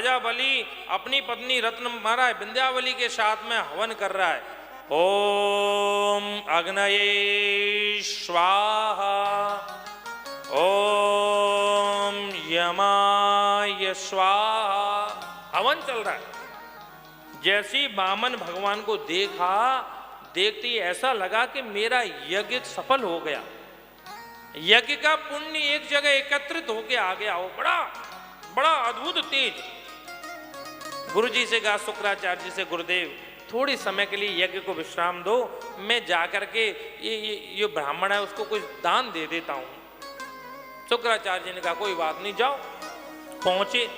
राजा बलि अपनी पत्नी रत्न महाराज विंध्यावली के साथ में हवन कर रहा है। ओम अग्नये स्वाहा, ओम यमाय स्वाहा, हवन चल रहा है। जैसी वामन भगवान को देखा, देखते ही ऐसा लगा कि मेरा यज्ञ सफल हो गया, यज्ञ का पुण्य एक जगह एकत्रित होके आ गया हो, बड़ा अद्भुत तेज। गुरु जी से कहा, शुक्राचार्य जी से, गुरुदेव थोड़ी समय के लिए यज्ञ को विश्राम दो, मैं जाकर के ये ब्राह्मण है उसको कुछ दान दे देता हूं। शुक्राचार्य जी ने कहा कोई बात नहीं, जाओ। पहुंचे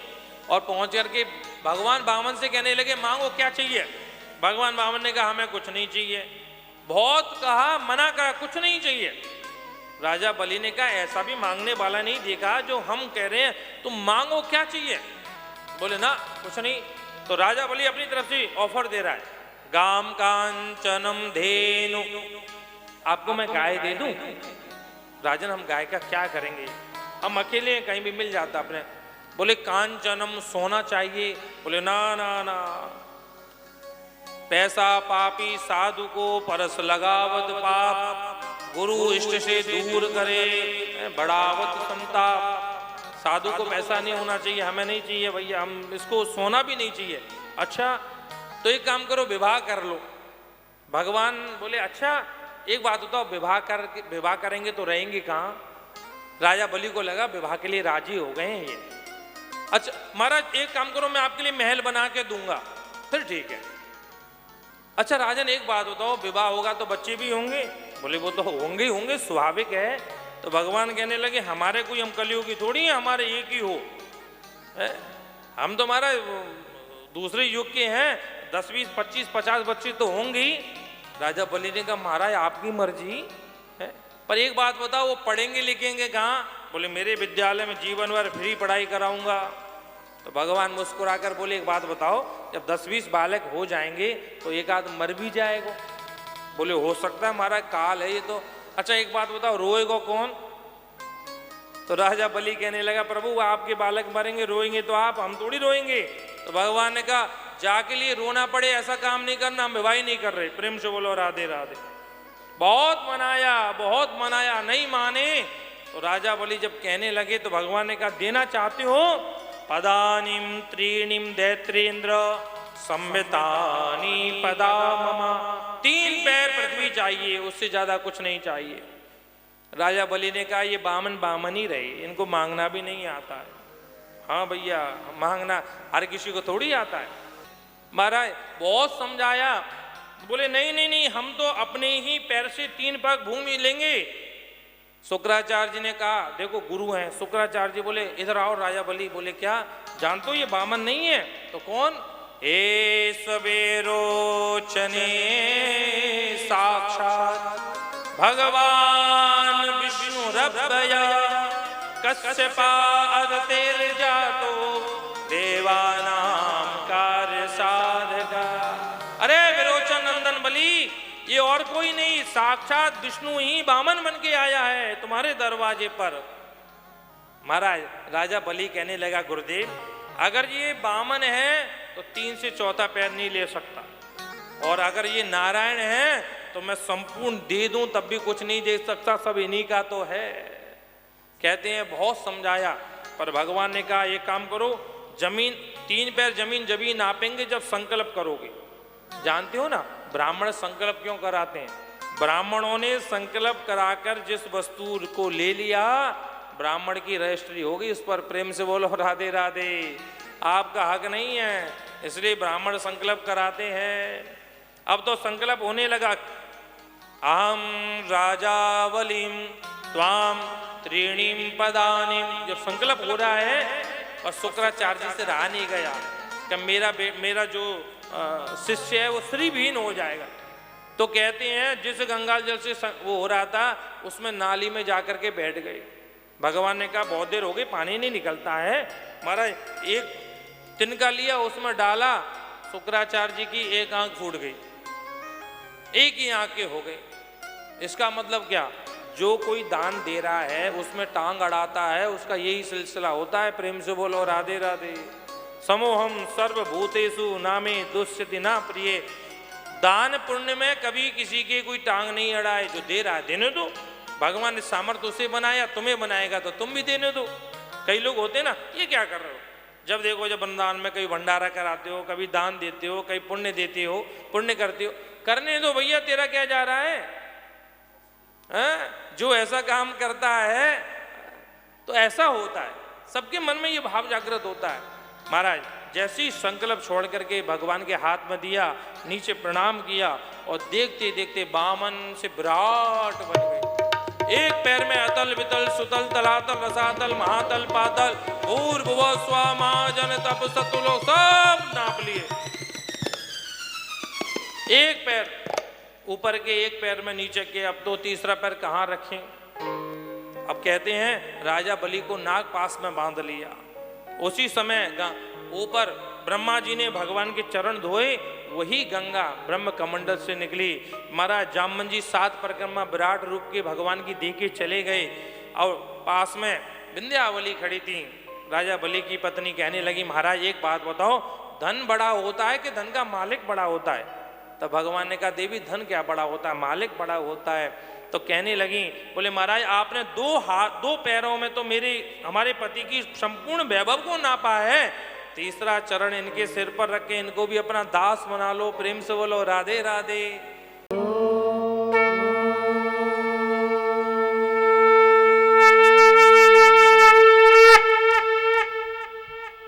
और पहुंच करके भगवान वामन से कहने लगे मांगो क्या चाहिए। भगवान वामन ने कहा हमें कुछ नहीं चाहिए। बहुत कहा, मना करा, कुछ नहीं चाहिए। राजा बलि ने कहा ऐसा भी मांगने वाला नहीं देखा जो हम कह रहे हैं, तुम मांगो क्या चाहिए। बोले ना कुछ नहीं। तो राजा बलि अपनी तरफ से ऑफर दे रहा है, गाम कांचनम धेनु, आपको मैं गाय दे दूं। राजन हम गाय का क्या करेंगे, हम अकेले कहीं भी मिल जाता अपने। बोले कांचनम, सोना चाहिए। बोले ना ना ना, पैसा पापी साधु को परस लगावत पाप, गुरु इष्ट से दूर करे बढ़ावत संताप। साधु को पैसा नहीं होना चाहिए, हमें नहीं चाहिए भैया, हम इसको सोना भी नहीं चाहिए। अच्छा तो एक काम करो, विवाह कर लो। भगवान बोले अच्छा एक बात बताओ, विवाह करेंगे तो रहेंगे कहाँ। राजा बलि को लगा विवाह के लिए राजी हो गए हैं ये। अच्छा महाराज एक काम करो, मैं आपके लिए महल बना के दूंगा। फिर ठीक है। अच्छा राजन एक बात बताओ, विवाह होगा तो बच्चे भी होंगे। बोले वो तो होंगे ही होंगे, स्वाभाविक है। तो भगवान कहने लगे हमारे कोई हम कलियुगी थोड़ी है, हमारे एक ही हो है? हम तो हमारा दूसरे युग के हैं, 10 20 25 50 बच्चे तो होंगे ही। राजा बलि ने कहा महाराज आपकी मर्जी है, पर एक बात बताओ वो पढ़ेंगे लिखेंगे कहाँ। बोले मेरे विद्यालय में जीवन भर फ्री पढ़ाई कराऊंगा। तो भगवान मुस्कुराकर बोले एक बात बताओ, जब 10 20 बालक हो जाएंगे तो एक आध मर भी जाएगा। बोले हो सकता है महाराज, काल है ये तो। अच्छा एक बात बताओ रोएगा कौन। तो राजा बलि कहने लगा प्रभु आपके बालक मरेंगे, रोएंगे तो आप, हम थोड़ी रोएंगे। तो भगवान ने कहा जाके लिए रोना पड़े ऐसा काम नहीं करना, हम विवाह नहीं कर रहे। प्रेम से बोलो राधे राधे। बहुत मनाया, नहीं माने। तो राजा बलि जब कहने लगे तो भगवान ने कहा देना चाहते हो, पदानिम त्रीणिम दैत्रेंद्र संवितानी पदा ममा, 3 पैर पृथ्वी चाहिए, उससे ज्यादा कुछ नहीं चाहिए। राजा बलि ने कहा ये बामन ही रहे, इनको मांगना भी नहीं आता है। हाँ भैया मांगना हर किसी को थोड़ी आता है। महाराज बहुत समझाया, बोले नहीं हम तो अपने ही पैर से 3 पग भूमि लेंगे। शुक्राचार्य जी ने कहा देखो गुरु हैं। शुक्राचार्य जी बोले इधर आओ राजा बलि। बोले क्या जानते हो ये बामन नहीं है। तो कौन। हे सवेरोचने साक्षात भगवान विष्णु रब्बया कश्यपादतेर्जातो देवानाम कार्य साधका। अरे विरोचन नंदन बलि, ये और कोई नहीं, साक्षात विष्णु ही बामन बन के आया है तुम्हारे दरवाजे पर। महाराज राजा बलि कहने लगा गुरुदेव अगर ये बामन है तो 3 से चौथा पैर नहीं ले सकता, और अगर ये नारायण है तो मैं संपूर्ण दे दूं तब भी कुछ नहीं दे सकता, सब इन्हीं का तो है। कहते हैं बहुत समझाया, पर भगवान ने कहा एक काम करो, जमीन 3 पैर जमीन जब नापेंगे जब संकल्प करोगे। जानते हो ना ब्राह्मण संकल्प क्यों कराते हैं। ब्राह्मणों ने संकल्प कराकर जिस वस्तु को ले लिया ब्राह्मण की रजिस्ट्री हो गई उस पर। प्रेम से बोलो राधे राधे। आपका हक नहीं है, इसलिए ब्राह्मण संकल्प कराते हैं। अब तो संकल्प होने लगा, अहम राजा बलिम त्वाम त्रीणिम पदानिम। जब संकल्प हो रहा है और शुक्राचार्य से रहा नहीं गया कि मेरा जो शिष्य है वो श्रीविहीन हो जाएगा। तो कहते हैं जिस गंगा जल से वो हो रहा था उसमें नाली में जाकर के बैठ गए। भगवान ने कहा बहुत देर हो गई पानी नहीं निकलता है। महाराज एक तिनका लिया उसमें डाला, शुक्राचार्य जी की एक आंख फूट गई, एक ही आंख के हो गए। इसका मतलब क्या, जो कोई दान दे रहा है उसमें टांग अड़ाता है उसका यही सिलसिला होता है। प्रेम से बोलो राधे राधे। समोहम सर्वभूतेषु नामे दुष्यति ना प्रिय। दान पुण्य में कभी किसी के कोई टांग नहीं अड़ा है। जो दे रहा है देने दो, भगवान ने सामर्थ्य उसे बनाया, तुम्हें बनाएगा तो तुम भी देने दो। कई लोग होते ना, ये क्या कर रहे हो, जब देखो जब वृंदावन में कभी भंडारा कराते हो, कभी दान देते हो, कभी पुण्य देते हो, पुण्य करते हो, करने दो भैया, तेरा क्या जा रहा है? जो ऐसा काम करता है तो ऐसा होता है, सबके मन में ये भाव जागृत होता है। महाराज जैसे ही संकल्प छोड़ करके भगवान के हाथ में दिया, नीचे प्रणाम किया और देखते देखते बामन से विराट बन गए। एक पैर में अतल वितल सुतल तलातल रसातल महातल पातल भूर्भुवः स्वः महाजन तप सतुलो सब नाप लिए। एक पैर ऊपर के, एक पैर में नीचे के, अब तो तीसरा पैर कहाँ रखें? अब कहते हैं राजा बलि को नाग पास में बांध लिया। उसी समय ऊपर ब्रह्मा जी ने भगवान के चरण धोए, वही गंगा ब्रह्म कमंडल से निकली। महाराज जामन जी 7 परिक्रमा विराट रूप के भगवान की दे के चले गए और पास में विंध्यावली खड़ी थी। राजा बलि की पत्नी कहने लगी, महाराज एक बात बताओ, धन बड़ा होता है कि धन का मालिक बड़ा होता है? तो भगवान ने कहा, देवी धन क्या बड़ा होता है, मालिक बड़ा होता है। तो कहने लगी, बोले महाराज आपने 2 पैरों में तो हमारे पति की संपूर्ण वैभव को नापा है, तीसरा चरण इनके सिर पर रख के इनको भी अपना दास बना लो, प्रेम से बोलो राधे राधे।